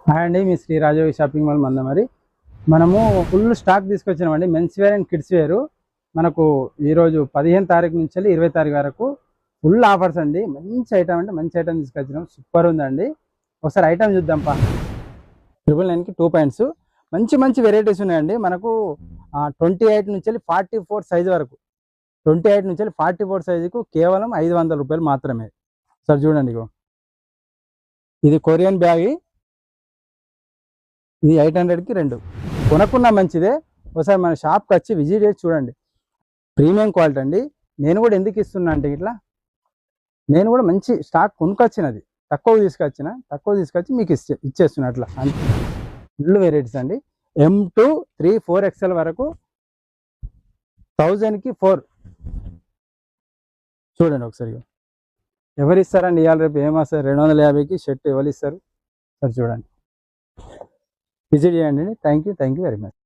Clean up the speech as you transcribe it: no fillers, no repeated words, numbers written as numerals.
Hi అండి, మీ Shri Rajayogi shopping mall Mandamarri. మనము ఫుల్ స్టాక్ తీసుకొచ్చినామండి. Men's wear and kids wear. మనకు ఈరోజు 15 తారీఖు నుంచి 20 తారీఖు వరకు ఫుల్ ఆఫర్స్ అండి. మంచి ఐటమ్ అంటే మంచి ఐటమ్ తీసుకొచ్చినాం. సూపర్ ఉందండి. ఒకసారి ఐటమ్ చూద్దాంపా. 999కి 2 పాయింట్స్. మంచి మంచి వెరైటీస్ ఉన్నాయండి. మనకు 28 నుంచి 44 సైజు వరకు, 28 నుంచి 44 సైజుకు కేవలం 500 రూపాయలు మాత్రమే. సార్ చూడండి, ఇది కొరియన్ బ్యాగ్. ఇది 800కి 2 కొనుక్కున్నా మంచిదే. ఒకసారి మన షాప్కి వచ్చి విజిట్ చేసి చూడండి. ప్రీమియం క్వాలిటీ అండి. నేను కూడా ఎందుకు ఇస్తున్నా అంటే, ఇట్లా నేను కూడా మంచి స్టాక్ కొనుక్కొచ్చినది, తక్కువ తీసుకొచ్చి మీకు ఇచ్చేస్తున్నా. అట్లా ఫుల్ వెరైటీస్ అండి. M2 3 4XL వరకు 1000కి 4 చూడండి ఒకసారి. ఎవరు ఇస్తారండి ఇవాళ రేపు? ఏమొస్తారు? 250కి షర్ట్ ఎవరు ఇస్తారు? సరే చూడండి, విజిట్ చేయండి. Thank you very much.